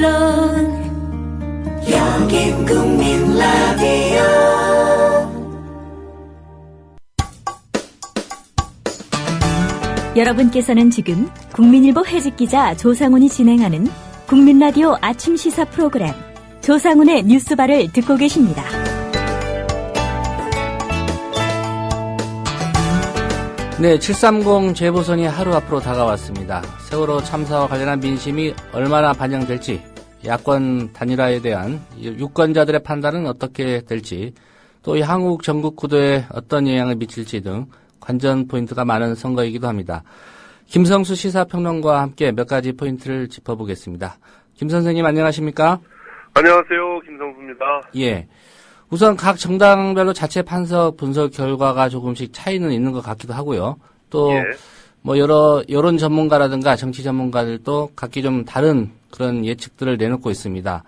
물론 여긴 국민 라디오. 여러분께서는 지금 국민일보 해직기자 조상훈이 진행하는 국민라디오 아침 시사 프로그램 조상훈의 뉴스바를 듣고 계십니다. 네, 730 재보선이 하루 앞으로 다가왔습니다. 세월호 참사와 관련한 민심이 얼마나 반영될지, 야권 단일화에 대한 유권자들의 판단은 어떻게 될지, 또 한국 전국 구도에 어떤 영향을 미칠지 등 관전 포인트가 많은 선거이기도 합니다. 김성수 시사평론가와 함께 몇 가지 포인트를 짚어보겠습니다. 김 선생님 안녕하십니까? 안녕하세요. 김성수입니다. 예. 우선 각 정당별로 자체 판서 분석 결과가 조금씩 차이는 있는 것 같기도 하고요. 또, 예. 여러 여론 전문가라든가 정치 전문가들도 각기 좀 다른 그런 예측들을 내놓고 있습니다.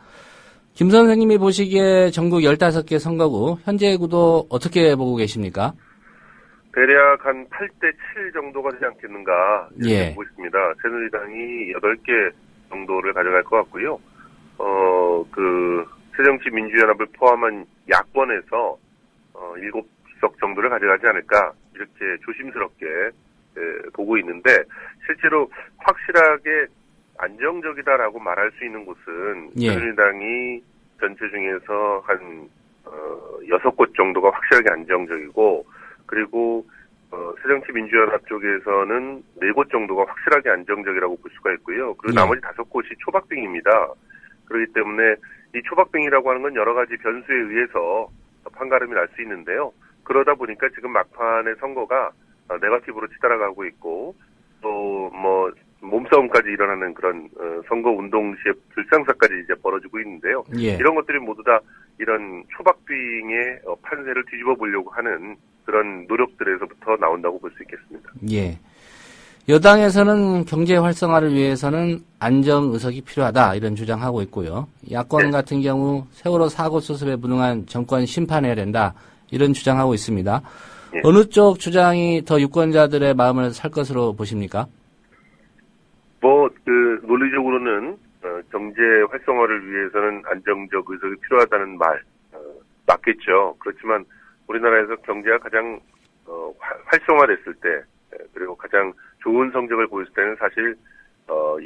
김 선생님이 보시기에 전국 15개 선거구, 현재 구도 어떻게 보고 계십니까? 대략 한 8대7 정도가 되지 않겠는가, 이렇게 예. 보고 있습니다. 새누리당이 8개 정도를 가져갈 것 같고요. 새정치민주연합을 포함한 야권에서 7석 정도를 가져가지 않을까 이렇게 조심스럽게 보고 있는데, 실제로 확실하게 안정적이다라고 말할 수 있는 곳은 예. 새누리당이 전체 중에서 한 6곳 정도가 확실하게 안정적이고, 그리고 새정치민주연합 쪽에서는 4곳 정도가 확실하게 안정적이라고 볼 수가 있고요. 그리고 예. 나머지 5곳이 초박빙입니다. 그렇기 때문에 이 초박빙이라고 하는 건 여러 가지 변수에 의해서 판가름이 날 수 있는데요. 그러다 보니까 지금 막판의 선거가 네거티브로 치달아가고 있고, 또 몸싸움까지 일어나는 그런 선거 운동 시의 불상사까지 이제 벌어지고 있는데요. 예. 이런 것들이 모두 다 이런 초박빙의 판세를 뒤집어 보려고 하는 그런 노력들에서부터 나온다고 볼 수 있겠습니다. 예. 여당에서는 경제 활성화를 위해서는 안정 의석이 필요하다 이런 주장하고 있고요. 야권 네. 같은 경우 세월호 사고 수습에 무능한 정권 심판해야 된다 이런 주장하고 있습니다. 네. 어느 쪽 주장이 더 유권자들의 마음을 살 것으로 보십니까? 논리적으로는 경제 활성화를 위해서는 안정적 의석이 필요하다는 말 맞겠죠. 그렇지만 우리나라에서 경제가 가장 활성화됐을 때, 그리고 가장 좋은 성적을 보였을 때는 사실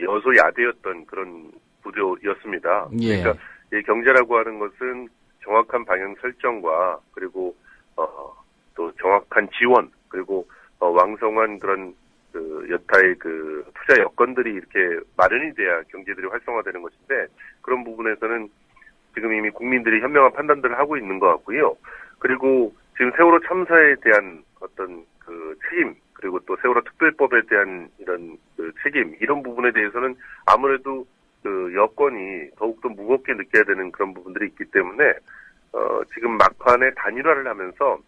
여소야대였던 그런 구조였습니다. 예. 그러니까 이 경제라고 하는 것은 정확한 방향 설정과, 그리고 또 정확한 지원, 그리고 왕성한 그런 여타의 투자 여건들이 이렇게 마련이 돼야 경제들이 활성화되는 것인데, 그런 부분에서는 지금 이미 국민들이 현명한 판단들을 하고 있는 것 같고요. 그리고 지금 세월호 참사에 대한 어떤 책임, 그리고 또 세월호 특별법에 대한 이런 책임, 이런 부분에 대해서는 아무래도 여건이 더욱더 무겁게 느껴야 되는 그런 부분들이 있기 때문에 지금 막판에 단일화를 하면서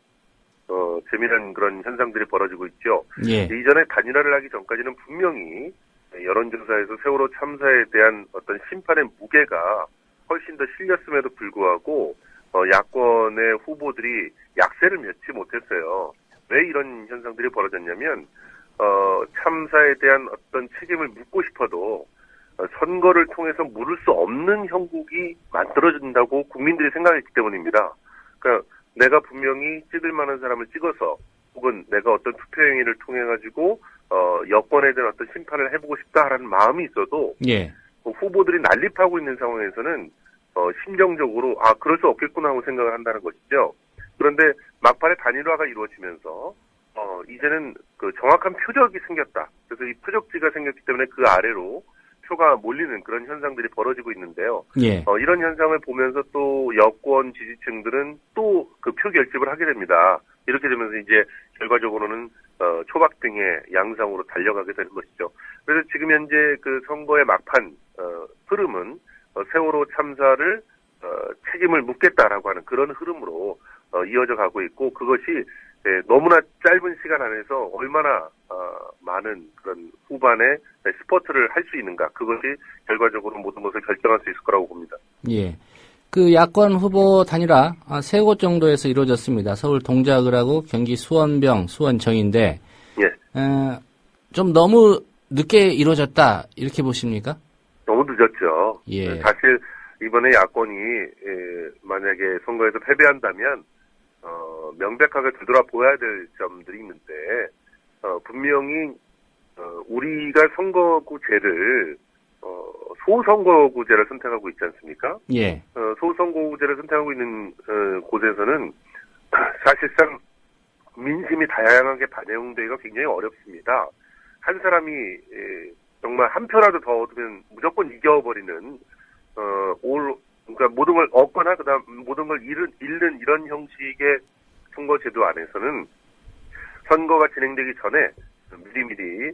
재미난 그런 현상들이 벌어지고 있죠. 예. 이전에 단일화를 하기 전까지는 분명히 여론조사에서 세월호 참사에 대한 어떤 심판의 무게가 훨씬 더 실렸음에도 불구하고 야권의 후보들이 약세를 맺지 못했어요. 왜 이런 현상들이 벌어졌냐면 참사에 대한 어떤 책임을 묻고 싶어도 선거를 통해서 물을 수 없는 형국이 만들어진다고 국민들이 생각했기 때문입니다. 그러니까 내가 분명히 찍을 만한 사람을 찍어서, 혹은 내가 어떤 투표 행위를 통해 가지고 여권에 대한 어떤 심판을 해보고 싶다라는 마음이 있어도, 예. 후보들이 난립하고 있는 상황에서는 심정적으로 그럴 수 없겠구나 하고 생각을 한다는 것이죠. 그런데 막판에 단일화가 이루어지면서 이제는 정확한 표적이 생겼다. 그래서 이 표적지가 생겼기 때문에 그 아래로 표가 몰리는 그런 현상들이 벌어지고 있는데요. 예. 이런 현상을 보면서 또 여권 지지층들은 또 그 표 결집을 하게 됩니다. 이렇게 되면서 이제 결과적으로는 초박등의 양상으로 달려가게 되는 것이죠. 그래서 지금 현재 그 선거의 막판 흐름은 세월호 참사를 책임을 묻겠다라고 하는 그런 흐름으로 이어져 가고 있고, 그것이 너무나 짧은 시간 안에서 얼마나 많은 그런 후반에 스포트를 할 수 있는가, 그것이 결과적으로 모든 것을 결정할 수 있을 거라고 봅니다. 예. 그 야권 후보 단일화 3곳 정도에서 이루어졌습니다. 서울 동작을하고 경기 수원병, 수원정인데 예. 좀 너무 늦게 이루어졌다 이렇게 보십니까? 너무 늦 늦었죠. 예. 사실 이번에 야권이 만약에 선거에서 패배한다면 명백하게 되돌아보아야 될 점들이 있는데 분명히 우리가 선거구제를 소선거구제를 선택하고 있지 않습니까? 예. 소선거구제를 선택하고 있는 곳에서는 사실상 민심이 다양하게 반영되기가 굉장히 어렵습니다. 한 사람이 정말 한 표라도 더 얻으면 무조건 이겨버리는 그러니까 모든 걸 얻거나 그다음 모든 걸 잃는 이런 형식의 선거제도 안에서는 선거가 진행되기 전에 미리미리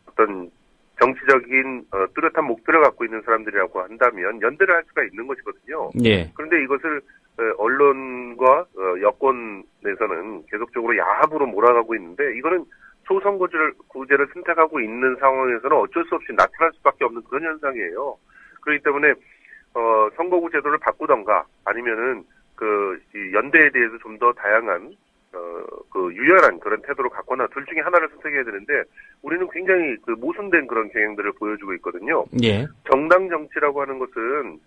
어떤 정치적인 뚜렷한 목표를 갖고 있는 사람들이라고 한다면 연대를 할 수가 있는 것이거든요. 예. 그런데 이것을 언론과 여권에서는 계속적으로 야합으로 몰아가고 있는데 이거는 소선거구제를 선택하고 있는 상황에서는 어쩔 수 없이 나타날 수밖에 없는 그런 현상이에요. 그렇기 때문에 선거구 제도를 바꾸던가 아니면은 이 연대에 대해서 좀 더 다양한 유연한 그런 태도를 갖거나 둘 중에 하나를 선택해야 되는데 우리는 굉장히 모순된 그런 경향들을 보여주고 있거든요. 예. 정당 정치라고 하는 것은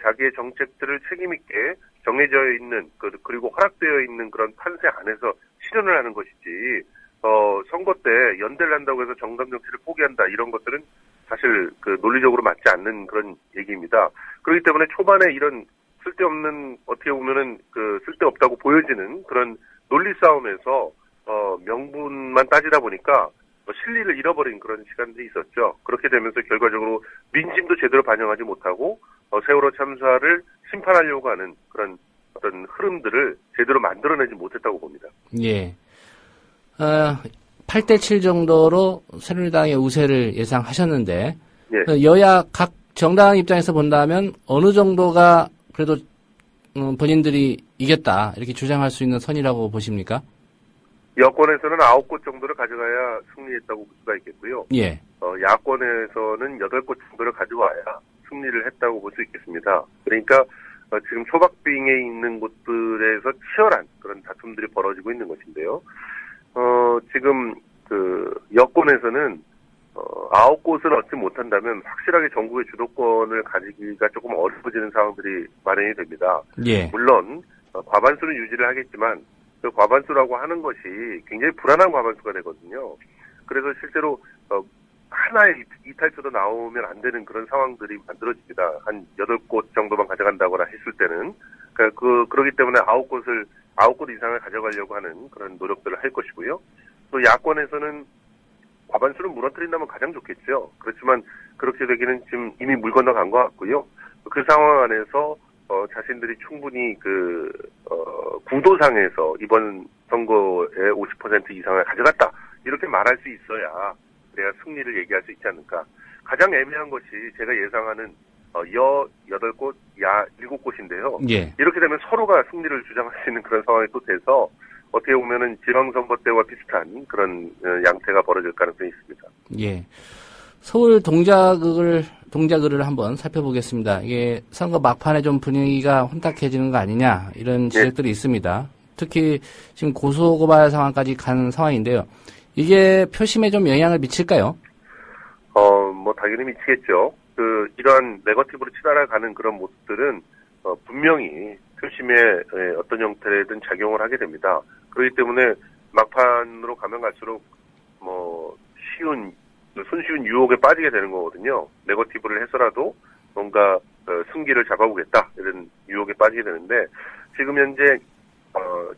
자기의 정책들을 책임 있게 정해져 있는 그리고 허락되어 있는 그런 판세 안에서 실현을 하는 것이지 선거 때 연대를 한다고 해서 정당 정치를 포기한다 이런 것들은 사실 논리적으로 맞지 않는 그런 얘기입니다. 그렇기 때문에 초반에 이런 쓸데없는 어떻게 보면은 쓸데없다고 보여지는 그런 논리 싸움에서 명분만 따지다 보니까 실리를 잃어버린 그런 시간들이 있었죠. 그렇게 되면서 결과적으로 민심도 제대로 반영하지 못하고 세월호 참사를 심판하려고 하는 그런 어떤 흐름들을 제대로 만들어내지 못했다고 봅니다. 예. 8대7 정도로 새누리당의 우세를 예상하셨는데 예. 여야 각 정당 입장에서 본다면 어느 정도가 그래도 본인들이 이겼다 이렇게 주장할 수 있는 선이라고 보십니까? 여권에서는 9곳 정도를 가져가야 승리했다고 볼 수가 있겠고요. 예. 야권에서는 8곳 정도를 가져와야 승리를 했다고 볼 수 있겠습니다. 그러니까 지금 초박빙에 있는 곳들에서 치열한 그런 다툼들이 벌어지고 있는 것인데요. 지금 여권에서는 9곳을 얻지 못한다면 확실하게 전국의 주도권을 가지기가 조금 어려워지는 상황들이 마련이 됩니다. 예. 물론 과반수는 유지를 하겠지만 그 과반수라고 하는 것이 굉장히 불안한 과반수가 되거든요. 그래서 실제로 하나의 이탈표도 나오면 안 되는 그런 상황들이 만들어집니다. 한 8곳 정도만 가져간다거나 했을 때는 그러기 때문에 9곳 이상을 가져가려고 하는 그런 노력들을 할 것이고요. 또 야권에서는 과반수를 무너뜨린다면 가장 좋겠죠. 그렇지만 그렇게 되기는 지금 이미 물 건너간 것 같고요. 그 상황 안에서 자신들이 충분히 구도상에서 이번 선거에 50% 이상을 가져갔다 이렇게 말할 수 있어야 그래야 승리를 얘기할 수 있지 않을까. 가장 애매한 것이 제가 예상하는 여 8곳, 야 7곳인데요. 예. 이렇게 되면 서로가 승리를 주장할 수 있는 그런 상황이 또 돼서 어떻게 보면은 지방선거 때와 비슷한 그런 양태가 벌어질 가능성이 있습니다. 예. 서울 동작을을 한번 살펴보겠습니다. 이게 선거 막판에 좀 분위기가 혼탁해지는 거 아니냐 이런 지적들이 있습니다. 특히 지금 고소고발 상황까지 간 상황인데요. 이게 표심에 좀 영향을 미칠까요? 당연히 미치겠죠. 이러한 네거티브로 치달아가는 그런 모습들은 분명히 표심에 어떤 형태든 작용을 하게 됩니다. 그렇기 때문에 막판으로 가면 갈수록 손쉬운 유혹에 빠지게 되는 거거든요. 네거티브를 해서라도 뭔가 승기를 잡아보겠다 이런 유혹에 빠지게 되는데 지금 현재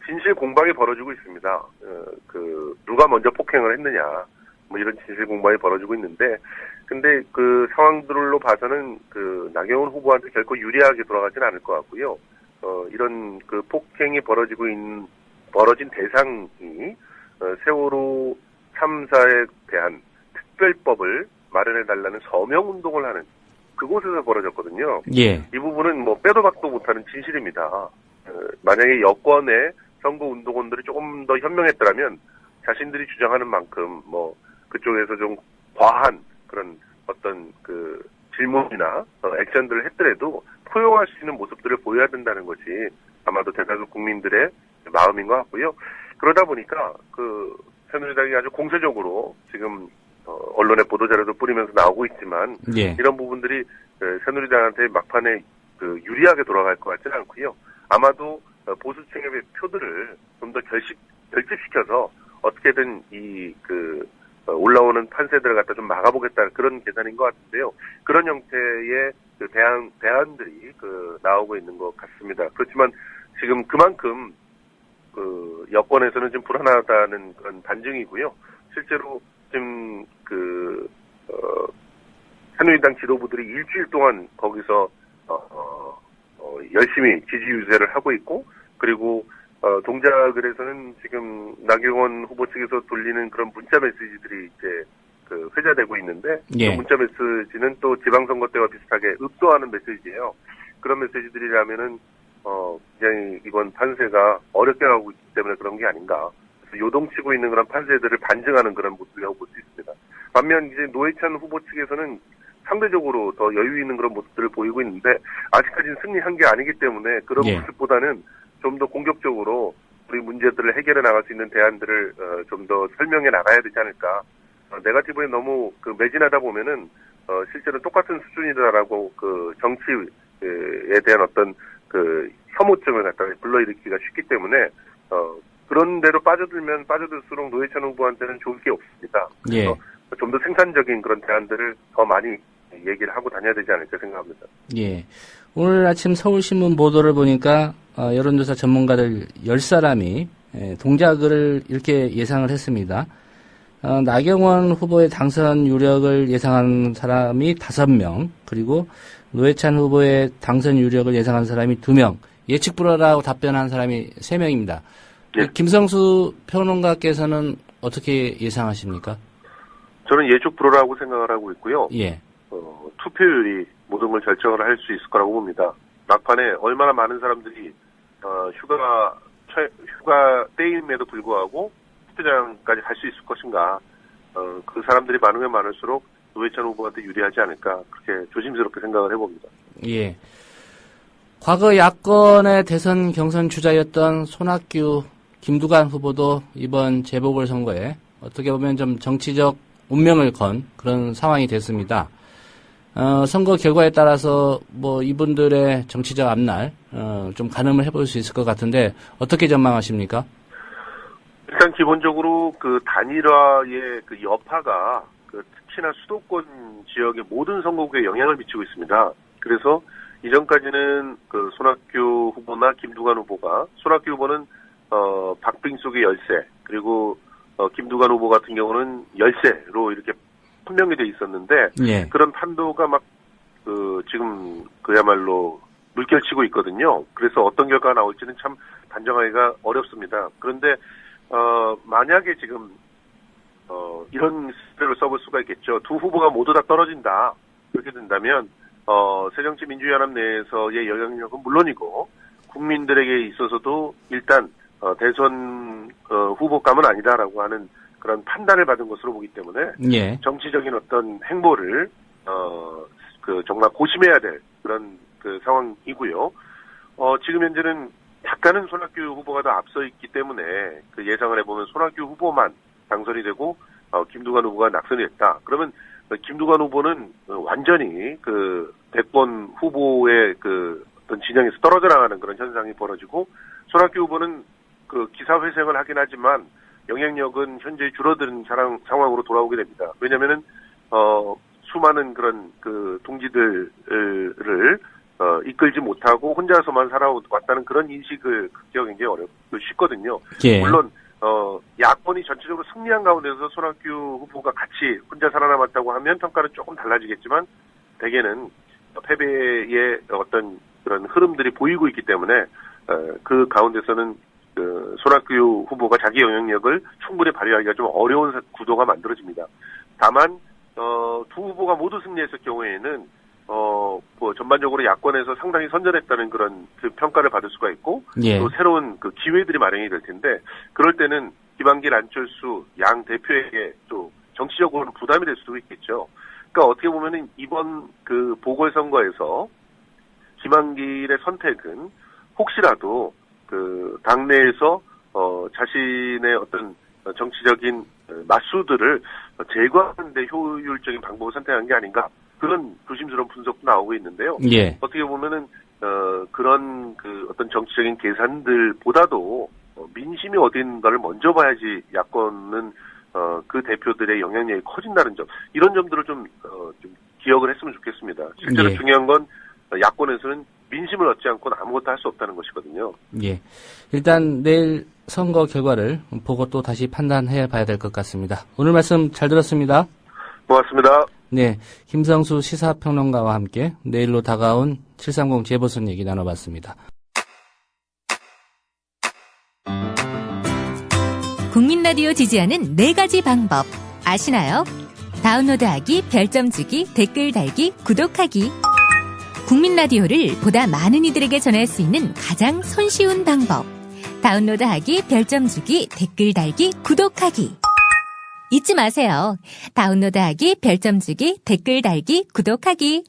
진실 공방이 벌어지고 있습니다. 누가 먼저 폭행을 했느냐 이런 진실 공방이 벌어지고 있는데 근데 그 상황들로 봐서는 나경원 후보한테 결코 유리하게 돌아가진 않을 것 같고요. 이런 폭행이 벌어진 대상이 세월호 참사에 대한 특별법을 마련해달라는 서명운동을 하는 그곳에서 벌어졌거든요. 예. 이 부분은 빼도 박도 못하는 진실입니다. 만약에 여권의 선거운동원들이 조금 더 현명했더라면 자신들이 주장하는 만큼 그쪽에서 좀 과한 그런 어떤 질문이나 액션들을 했더라도 포용할 수 있는 모습들을 보여야 된다는 것이 아마도 대다수 국민들의 마음인 것 같고요. 그러다 보니까 새누리당이 아주 공세적으로 지금 언론의 보도자료도 뿌리면서 나오고 있지만 예. 이런 부분들이 새누리당한테 막판에 유리하게 돌아갈 것 같지는 않고요. 아마도 보수층의 표들을 좀 더 결집시켜서 어떻게든 올라오는 판세들을 갖다 좀 막아보겠다는 그런 계산인 것 같은데요. 그런 형태의 대안들이 나오고 있는 것 같습니다. 그렇지만 지금 그만큼 여권에서는 좀 불안하다는 그런 반증이고요. 실제로 지금 새누리당 지도부들이 일주일 동안 거기서 열심히 지지 유세를 하고 있고, 그리고 동작을에서는 지금 나경원 후보 측에서 돌리는 그런 문자 메시지들이 이제 회자되고 있는데, 예. 그 문자 메시지는 또 지방선거 때와 비슷하게 읍도하는 메시지예요. 그런 메시지들이라면은 굉장히 이번 판세가 어렵게 가고 있기 때문에 그런 게 아닌가. 그래서 요동치고 있는 그런 판세들을 반증하는 그런 모습이라고 볼 수 있습니다. 반면 이제 노회찬 후보 측에서는 상대적으로 더 여유 있는 그런 모습들을 보이고 있는데, 아직까지는 승리한 게 아니기 때문에 그런 예. 모습보다는 좀 더 공격적으로 우리 문제들을 해결해 나갈 수 있는 대안들을 좀 더 설명해 나가야 되지 않을까. 네거티브에 너무 매진하다 보면은 실제로 똑같은 수준이다라고 정치에 대한 어떤 혐오증을 갖다가 불러일으키기가 쉽기 때문에 그런 대로 빠져들면 빠져들수록 노회찬 후보한테는 좋을 게 없습니다. 그래서 예. 좀 더 생산적인 그런 대안들을 더 많이 얘기를 하고 다녀야 되지 않을까 생각합니다. 예. 오늘 아침 서울신문 보도를 보니까 여론조사 전문가들 10사람이 동작을 이렇게 예상을 했습니다. 나경원 후보의 당선 유력을 예상한 사람이 5명, 그리고 노회찬 후보의 당선 유력을 예상한 사람이 2명, 예측 불허라고 답변한 사람이 3명입니다. 네. 김성수 평론가께서는 어떻게 예상하십니까? 저는 예측 불허라고 생각을 하고 있고요. 예. 투표율이 모든 걸 결정을 할 수 있을 거라고 봅니다. 막판에 얼마나 많은 사람들이 휴가 때임에도 불구하고 투표장까지 갈 수 있을 것인가. 그 사람들이 많으면 많을수록 노회찬 후보한테 유리하지 않을까. 그렇게 조심스럽게 생각을 해봅니다. 예. 과거 야권의 대선 경선 주자였던 손학규, 김두관 후보도 이번 재보궐선거에 어떻게 보면 좀 정치적 운명을 건 그런 상황이 됐습니다. 선거 결과에 따라서 이분들의 정치적 앞날 좀 가늠을 해볼 수 있을 것 같은데 어떻게 전망하십니까? 일단 기본적으로 단일화의 여파가 특히나 수도권 지역의 모든 선거구에 영향을 미치고 있습니다. 그래서 이전까지는 손학규 후보나 김두관 후보가, 손학규 후보는 박빙 속의 열세, 그리고 김두관 후보 같은 경우는 열세로 이렇게 분명히 돼 있었는데, 예. 그런 판도가 지금 그야말로 물결치고 있거든요. 그래서 어떤 결과가 나올지는 참 단정하기가 어렵습니다. 그런데 만약에 지금 이런 스타일을 써볼 수가 있겠죠. 두 후보가 모두 다 떨어진다. 그렇게 된다면 새정치민주연합 내에서의 영향력은 물론이고 국민들에게 있어서도 일단 대선 후보감은 아니다라고 하는 그런 판단을 받은 것으로 보기 때문에 예. 정치적인 어떤 행보를 정말 고심해야 될 그런 상황이고요. 지금 현재는 약간은 손학규 후보가 더 앞서 있기 때문에 예상을 해보면 손학규 후보만 당선이 되고 김두관 후보가 낙선이 됐다. 그러면 김두관 후보는 완전히 대권 후보의 어떤 진영에서 떨어져 나가는 그런 현상이 벌어지고, 손학규 후보는 기사회생을 하긴 하지만 영향력은 현재 줄어든 상황으로 돌아오게 됩니다. 왜냐면은 수많은 그런 동지들을 이끌지 못하고 혼자서만 살아왔다는 그런 인식을 갖기가 굉장히 쉽거든요. 예. 물론 야권이 전체적으로 승리한 가운데서 손학규 후보가 같이 혼자 살아남았다고 하면 평가는 조금 달라지겠지만, 대개는 패배의 어떤 그런 흐름들이 보이고 있기 때문에 그 가운데서는 손학규 후보가 자기 영향력을 충분히 발휘하기가 좀 어려운 구도가 만들어집니다. 다만 두 후보가 모두 승리했을 경우에는 전반적으로 야권에서 상당히 선전했다는 그런 평가를 받을 수가 있고, 예. 또 새로운 기회들이 마련이 될 텐데, 그럴 때는 김한길, 안철수 양 대표에게 또 정치적으로는 부담이 될 수도 있겠죠. 그러니까 어떻게 보면은 이번 보궐선거에서 김한길의 선택은 혹시라도 당내에서 자신의 어떤 정치적인 맞수들을 제거하는 데 효율적인 방법을 선택한 게 아닌가 그런 조심스러운 분석도 나오고 있는데요. 예. 어떻게 보면은 그런 그 어떤 정치적인 계산들보다도 민심이 어딘가를 먼저 봐야지 야권은 그 대표들의 영향력이 커진다는 점 이런 점들을 좀 기억을 했으면 좋겠습니다. 실제로 예. 중요한 건 야권에서는 민심을 얻지 않고는 아무것도 할 수 없다는 것이거든요. 예. 일단 내일 선거 결과를 보고 또 다시 판단해 봐야 될 것 같습니다. 오늘 말씀 잘 들었습니다. 고맙습니다. 네. 김성수 시사평론가와 함께 내일로 다가온 730 재보선 얘기 나눠봤습니다. 국민 라디오 지지하는 4가지 방법 아시나요? 다운로드하기, 별점 주기, 댓글 달기, 구독하기. 국민 라디오를 보다 많은 이들에게 전할 수 있는 가장 손쉬운 방법. 다운로드하기, 별점 주기, 댓글 달기, 구독하기. 잊지 마세요. 다운로드하기, 별점 주기, 댓글 달기, 구독하기.